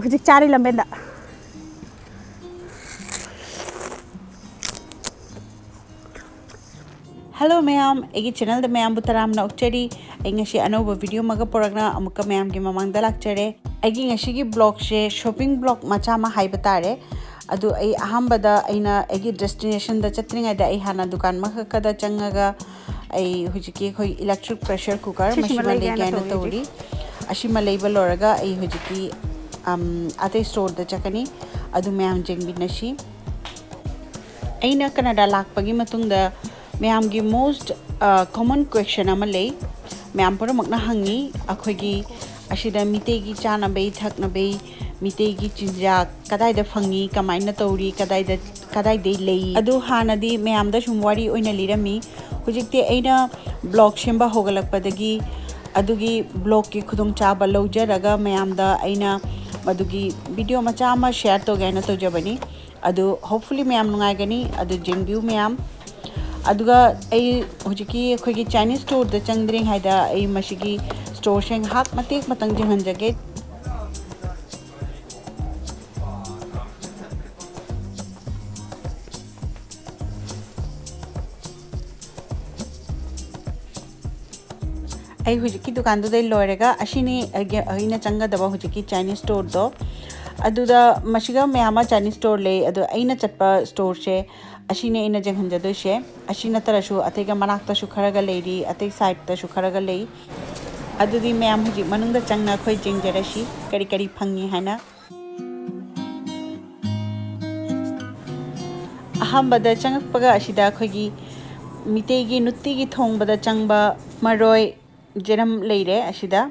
हुजिक चारी लंबेदा hello ma'am एगी channel ma'am बुतराम नौचरी ऐसी अनौब video मग पुरगना अमुक ma'am की ममांग लाक्चरे ऐगी ब्लॉग से शॉपिंग ब्लॉग मचा मा हाइब तारे अदु ऐ अहमबदा ऐना ऐगी डेस्टिनेशन द चत्रिंगदा ऐ हाना दुकान मखकदा चंगगा ऐ हुजिकी खोई इलेक्ट्रिक प्रेशर कुकर मशिमा लेगैना तौरी अशिमा लेबा लोरगा ऐ हुजिकी अते स्टोर द चकनी अदु मैम जेंगबिनशी ऐना कनाडा लाकपगी मतुंगदा मैम की मोस्ट कॉमन क्वेश्चन मैम पुरमकना हंगी अखोगी अशिदा मितेगी चानबे थकनबे मितेगी चिंजाक कदाइदा फंगी कमाइना तौरी कदाइदे लेई अदु हानदी मैम द सुम वारी ओइना लिरमी हुजिकते ऐना ब्लॉग सेंबा होगलकपदगी अदुगी ब्लॉग की खुदुंग चाबा लौजरगा मैम द ऐना मदुगी वीडियो मचा मा शेयर तोगैना तौजबनी अदु होपफुली मैम नुंगाइगनी अदु जेंबियू मैम अदुगा हुजिकी अखोगी चाइनीज स्टोर द चंगद्रिंग हाइदा मशिगी स्टोर शेंग हाक मतेक मतंग जिहंजगे हुजिकी दुकान दे लोरेगा अशिनी अइना चंगदबा हुजिकी चाइनीज स्टोर दो अदुदा मशिगा मैम चाइनीज स्टोर ले अदु अइना चटपा स्टोर से अशिने इन जंगहंजदोशे अशिना तरसु अतेगा मनाक्तसु खरगा लेरी अते साइडतसु खरगा लेई अदुदी मैम हुजि मनुंगदा चंगना खोई जेंगजरशी करी करी फंगी हाना अहमबदा चंगपगा अशिदा खोगी मितेगी नुत्तिगी थोंगबदा चंगबा मरोय जेरम लेरे अशिदा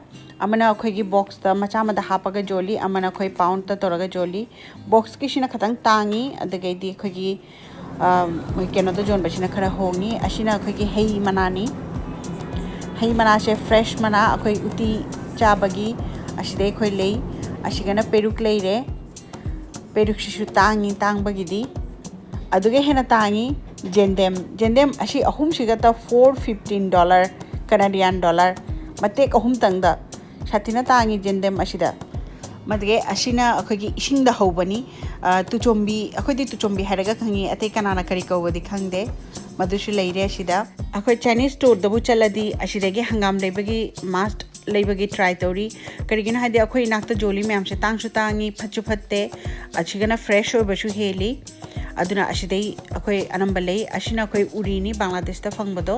अमना अखोगी बॉक्स ता मचा मदा हापगा जोली अमना अखोई पाउंड ता तोरगा जोली बॉक्स किसिना खतंग तांगी अदगैदी अखोगी केनो तो जोन बसिना खरा होंगी अशिना अखोगी हेई मना से फ्रेश मना अखोई उती चाबगी अशिदे अखोई लेई अशिगना पेरुक लेरे पेरुक शिशु तांगी तांगबगिदी अदुगे हेना तांगी जेंदेम अशी अहुम शिगता $415 कनाडियन डॉलर मतेक अहुम तंगदा शातिना तांगी जेंदेम अशिदा मदगे अशिना अखोगी इशिंगदा हौबनी तुचोंबी अखोदी तुचोंबी हारगा खंगी अते कनाना करी कौबदी खंगदे मदुसु लेरे अशिदा अखोई चाइनीज स्टोर दबु चलदी अशिदगे हंगाम लेबगी मास्ट लेबगी ट्राई तौरी करिगिना हादे अखोई नाक्ता जोली मैम से तांगसु तांगी फच्चु फत्ते अशिगना फ्रेश होबसु हेली अदुना अशिदई अखोई अनंबले अशिना अखोई उरीनी बांग्लादेश ता फंगबदो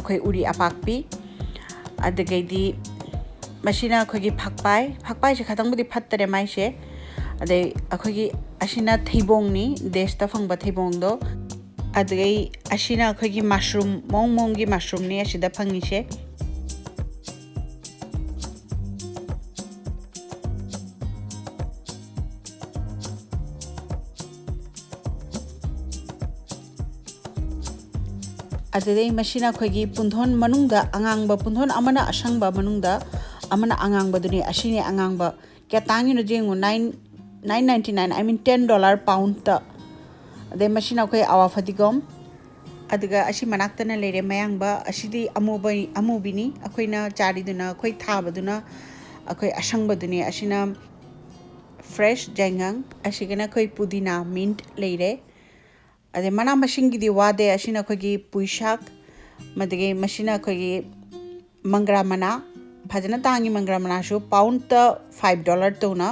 अखोई उरी अपाकपी अदगैदी मशीना अखोगी फकपाई से खतंगबुदी फत्तरे माइसे अदे अखोगी अशिना थैबोंगनी देशता फंगबा थैबोंगदो अदगै अशिना अखोगी मशरूम मोंगी मशरूम ने अशिदा फंगिसे अदे मशीना अखोगी पुंधोन मनुंगदा अंगांगबा पुंधोन अमना असंगबा मनुंगदा अमना अंगांगबदुनी अशिने अंगांगबा क्या तांगी नो जेंगु 9.99 आई मीन $10 पाउंड ता अदे मशीना अखोई आवा फतिगोम अदगा अशी मनाक्तना लेरे मयांगबा अशिदी अमुबिनी अखोइना चारिदुना अखोई थाबदुना अखोई असंगबदुनी अशिना फ्रेश जेंगांग अशिगना अखोई पुदीना मिंट लेरे अदे मना मशिंगिदी वादे अशिना अखोगी पुइशाक मदगे मशीना अखोगी मंगरा मना फजना तांगी मंगरा मनाशु पाउंड ता $5 तोना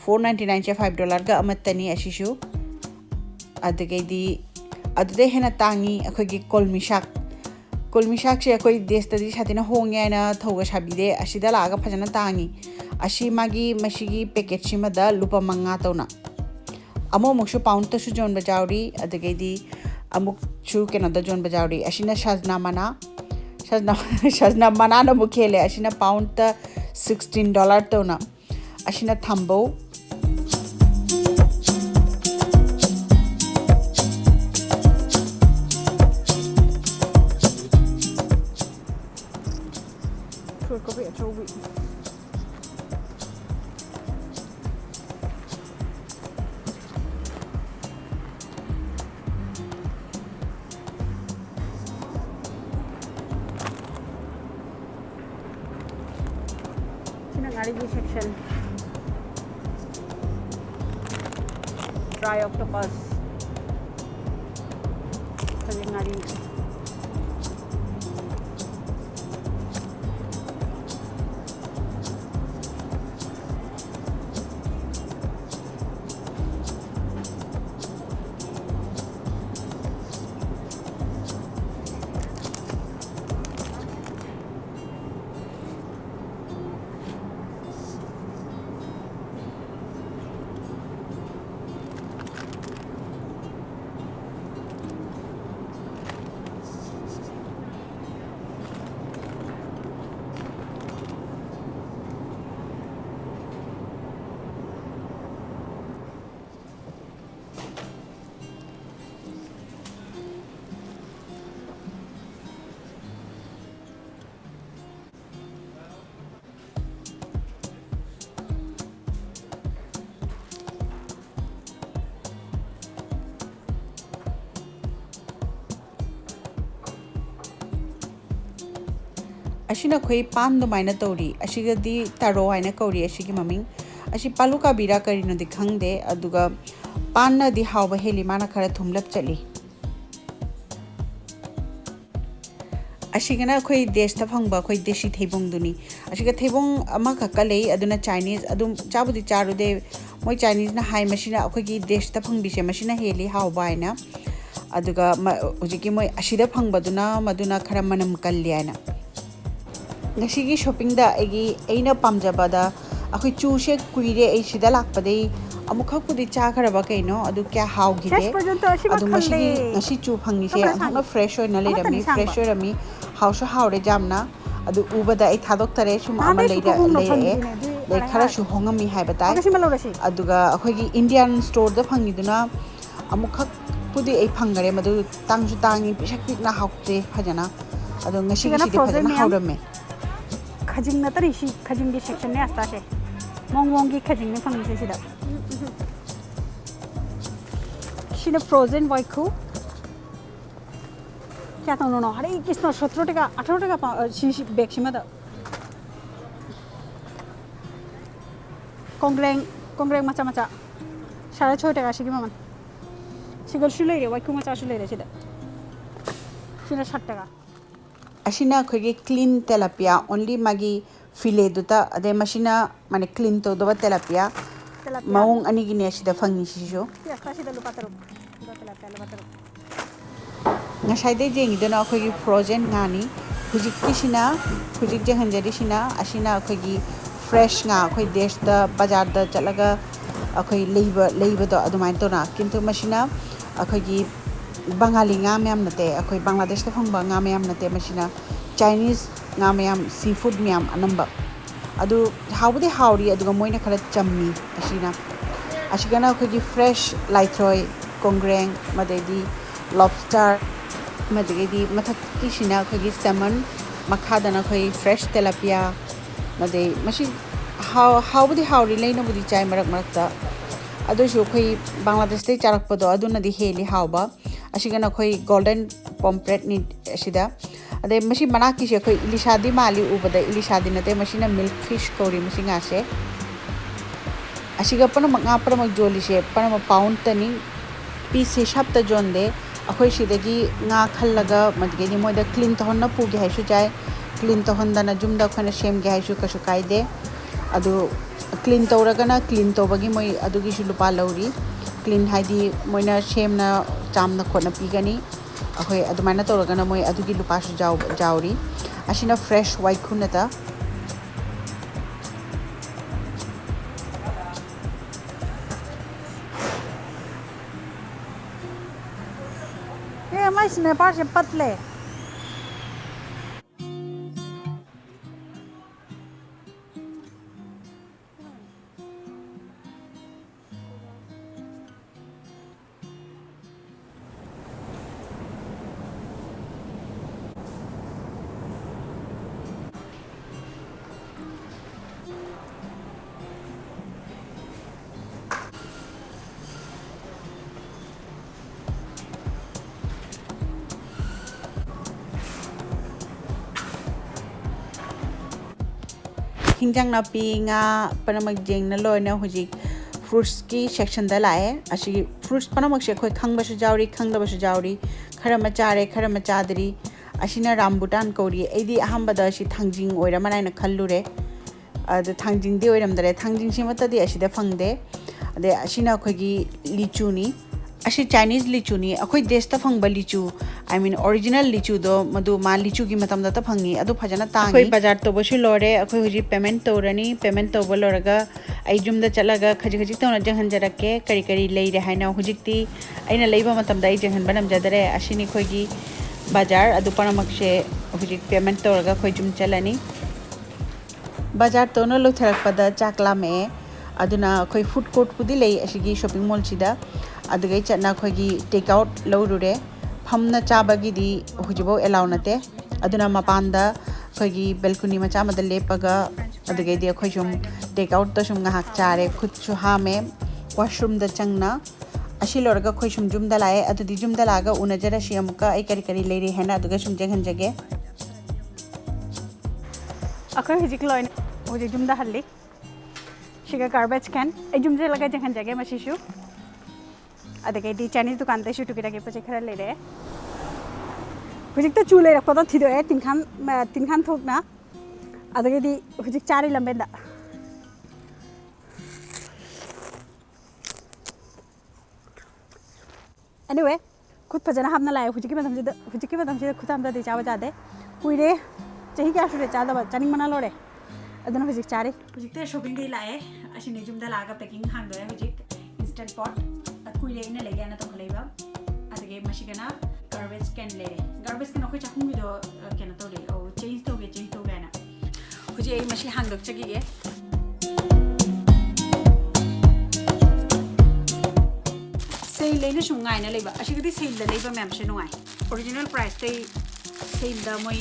$4.99 से $5 का अमतनी अशिशु अदगैदी अदुदे हेना तांगी अखोगी कोलमिशाक से अखोई देशतदी सातिना होंगे ना थौगा साबिदे अशिदा लागा फजना तांगी अशी मागी मशिगी पैकेट सिमदा लुपा मंगा तोना अमो मुक्सु पाउंड तसु जोन बजावरी अदगैदी अमुक छु केनो द जोन बजावरी अशिना सजना मना न मुखेले अशिना पाउंड ता $16 तोना अशिना थंबो गाड़ी की section dry octopus. Khajing ngari. अशिना खोई पान दो माइना तौरी अशिगदी तारो हाइना कौरी अशिगी ममिंग अशी पालुका बिरा करिनो दि खंगदे अदुगा पान ना दि हाव हेली माना खरा थुमलप चली अशिगना खोई देश ता फंगबा खोई देशी थेबोंग दुनी अशिगा थेबोंग अमा खक्का लेई अदुना चाइनीज अदुम चाबुदि चारुदे मोय चाइनीज ना हाई मशिना अखोगी देश ता फंगबिसे मशिना हेली हाव बायना अदुगा हुजिकी मोय अशिदा फंगबदुना मदुना खरा मनम कल्याना ngasi shopping da agi aina pamjabada akhoi chu she kuire ai sida lakpade amukha pudi cha kharaba kaino adu kya haw gide adu masi ngasi chu phangi se amna fresh oina le rami fresh oira mi haw sha hawre jamna adu ubada ai thadok tare sum ama le khara shu hongami haibata aduga akhoi gi indian store da phangi duna amukha pudi ai phangare madu tangju tangi pisak pik na hawte phajana adu ngasi gi sida phajana hawrame खजिंग न तरी सी खजिंग की section ने आस्ता से मोंग मोंग की खजिंग ने फंग से सीधा शीने फ्रोजन वाइकू क्या तो उन्होंने अरे किसने 17 टका 18 टका शी बैग शी मत कोंग्रेंग मचा मचा 6.5 टका शी की मामन शी गल शुले रे वाइकू मचा शुले रे सीधा शीने 60 टका अशिना खोगे क्लीन तेलापिया ओनली मागी फिले दुता अदे मशिना माने क्लीन तो दबा तेलापिया माउंग अनि गिने अशिदा फंगनी शिशो यास्ता शिदा लुपा तरो तेलापिया लुपा तरो ngashai jengi dona खोगी फ्रोजन ngani हुजिक किसिना हुजिक जे हंजरी सिना अशिना खोगी फ्रेश nga खोई देश दा बाजार दा चलगा अखोई लेब दो अदुमाइन तो ना किंतु मशिना अखोगी Bangali nga miyam nate akhoi Bangladesh ta phangba nga miyam nate machina Chinese nga miyam seafood miyam anamba adu hawde hawri aduga moina khala chammi ashigana akhoi fresh laithoi kongreng madedi lobster madedi mathak kisina akhoi salmon makhadana akhoi fresh tilapia made mashi hawde hawri leina budi chai marak ta adu shu akhoi Bangladesh te charak podo aduna di heli hawba अशिगना खोई golden pomfret नि अशिदा अदे मशी मना की से खोई इलिशादी माली उबदा इलिशादी नते मशीना milk fish कोरी मशिंगा से अशिगा पन मंगा पर मग जोली से पन पाउंड तनी पीस हिसाब त जोन दे अखोई सिदगी nga खल्लगा मदगेनी मोदा क्लीन तो हन पुगे हाइसु जाय क्लीन तो हंदना जुमदा खना शेम गे हाइसु कसु कायदे अदु क्लीन तौरगना क्लीन तौबगी मोय अदुगी सुलुपा लौरी क्लीन हाइदी मोयना शेमना चामना खोना पीगनी अखोय अदुमाना तौरगना मोय अदुगी लुपासु जावरी अशिना फ्रेश वाइट खुनता ये मैं इसमें पास पतले hingjang na pi nga panamag jeng na loy na hujik fruits की सेक्शन दा लाए अशी फ्रूट्स पनमक से अखोय खंगबसु जावरी खंगदबसु जावरी खरा मचारे खरा मचादरी अशिना रामबुटान कौरी एदी अहमबदा अशी थांजिंग ओइरा मनाइना खल्लुरे अद थांजिंग दे ओइरमदरे थांजिंग सिमतदी अशिदा फंगदे अदे अशिना अखोयगी लिचुनी अशी चाइनीज लिचुनी अखोय देशता फंगबा लिचु आई मीन ओरिजिनल लिचु दो मधु मा लिचु की मतम दा फंगी अदु फजना तांगी अखोय बाजार तो बसु लोरे अखोय हुजी पेमेंट तोरनी पेमेंट तो बोलरगा आई जुम दा चलागा खजी खजी तोना जंगहन जरके करी करी लेरे हाइना हुजिक्ति आइना लेबा मतम दा जंगहन बनम जदरे अशिनी खोयगी बाजार अदु पनमक से हुजिक पेमेंट तोरगा खोय जुम चलनी बाजार तो न लोथरकपदा चाकला में अदुना खोय फूड कोर्ट पुदी ले अशिगी शॉपिंग मॉल सिदा अदुगै चना खोयगी टेक आउट लौरुरे फमना चाबगिदी हुजिबो एलाउ नते अदुना मपानदा खोयगी बेलकुनी मचा मद लेपगा अदुगै दे खोय जुम टेक आउट तो शुम ngahak चारे खुद सुहा में वॉशरूम द चंगना अशी लोरगा खोय शुम जुम दलाए अदुदी जुम दलागा उनजरा शियमका आई करी करी लेरे हैना अदुगा शुम जगहन जगे अखोय हुजिक लोइन हुजिक जुम दा हल्ली शिगा गार्बेज कैन ए जुम जे लगा जगहन जगे मशीशु अदगे दी चाइनीज दुकान ते शुटु किरा के पचे खरा लेरे हुजिक तो चूले रखपदा थिदो ए तिनखान थोकना अदगे दी हुजिक चारी लंबेदा एनीवे खुद फजना हमना लाए हुजिक के मतम से खुद हमदा दे चावा जादे कुइरे चही क्या शुरे चादा चानिंग मना लोरे अदन हुजिक चारी हुजिक ते शॉपिंग दे लाए अशिने जुमदा लागा पैकिंग हांगदो हुजिक इंस्टेंट पॉट कुइरे इने लेगे ना तो खलेबा अदगे मशिगना गार्बेज कैन लेरे गार्बेज कैन अखोय चाखुंग बिदो केना तो ले ओ चेंज तो गे ना हुजि ए मशी हांगदो चगिगे सेल लेने शुंगाई ना लेबा अशिगदी सेल द लेबा मैम से नुआई ओरिजिनल प्राइस ते सेल द मोय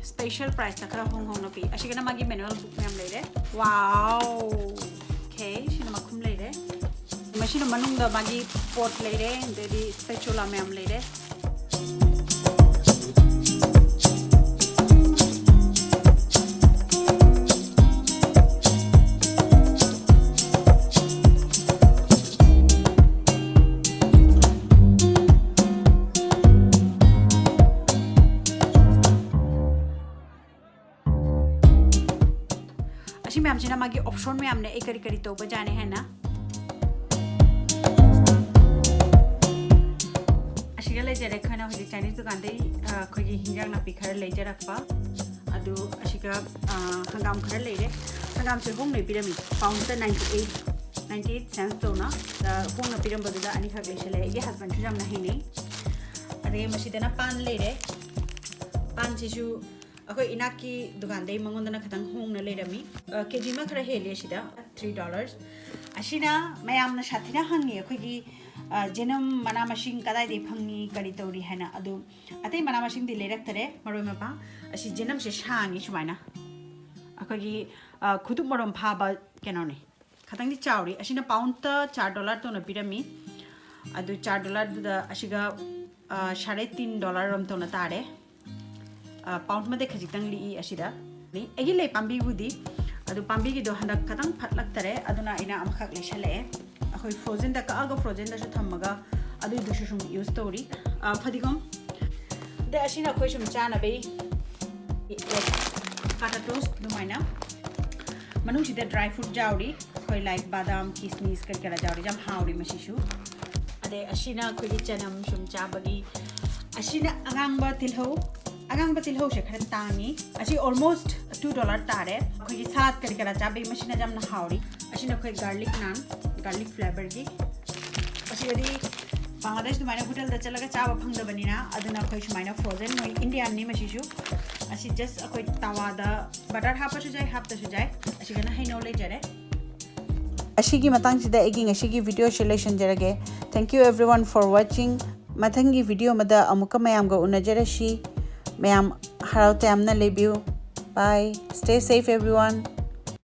स्पेशल प्राइस तक होंग होंग पी अशिगना मागी मैनुअल बुक मैम लेरे वाओ ओके शिना मखुम लेरे मशीन मनुंग द मागी पोट लेरे देदी स्पेचुला मैम लेरे अशी मैम जिना मागी ऑप्शन में हमने एक करी करी तो बजाने हैं ना अशिगा ले जरे खाना हो चाइनीज दुकान दे खोगी हिंजांग ना पिखर ले जरकपा अदु अशिगा हंगाम खर ले रे हंगाम से होंग ने पिरामी पाउंड 98 सेंस तो ना होंग ना पिरम बदुदा अनि खग ले चले ये हस्बैंड जुजाम नहीं नहीं अरे मशीदना पान ले रे पान सिसु अखोय इनाकी दुकान दे मंगोंदना खतंग होंगना लेरमी केजी मा खरा हेले सिदा $3 अशिना मयामना साथिना हंगी अखोयगी जेनम मना मशिंग कदाय दे फंगी करी तौरी हैना अदु अतै मना मशिंग दे लेरक्तरे मरोय मपा अशी जेनम से शांगी सुमाइना अखोयगी खुदुक मरोम फाबा केनोने खतंग दि चावरी अशिना पाउंड $4 तो न पिरमी अदु $4 दुदा अशिगा $3.5 रम तो न तारे पाउंड मदे खजितंग ली अशिदा नि एगी ले पाम्बी बुदी अदु पाम्बी की दो हंदक खतंग फटलक तरे अदुना इना अमखक ले छले अखोय फ्रोजन दा कागा फ्रोजन दा थमगा अदु दुशु शुम यूज तोरी फदिगम दे अशिना अखोय शुम चाना बे काटा टोस्ट दुमाइना मनु सिदा ड्राई फ्रूट जावरी अखोय लाइक बादाम किसमिस करकेरा जावरी जम हावरी मशिशु अदे अशिना अखोय चनम शुम चाबगी अशिना अगांगबा तिलहो अगांगबा तिलहो से खरन तांगी अशी ऑलमोस्ट $2 तारे अखोय साथ करकेरा चाबे मशिना जमना हावरी अशिना अखोय गार्लिक नान गार्लिक फ्लेवर की अशी यदि बांग्लादेश दुमाइना होटल दा चलगा चाबा फंगदबनिना अदुना अखोय सुमाइना फ्रोजन मोय इंडियन नि मशिशु अशी जस्ट अखोय तावादा बटर हापसु जाय हापतसु जाय अशी गना हैनो ले जरे अशिगी मतंग सिदा एगिंग अशिगी वीडियो सिलेक्शन जरगे thank you everyone for watching मथंगी वीडियो मदा अमुका मयाम गा उनजरशी मैम हराव तैमना लेबियो बाय स्टे सेफ एवरीवन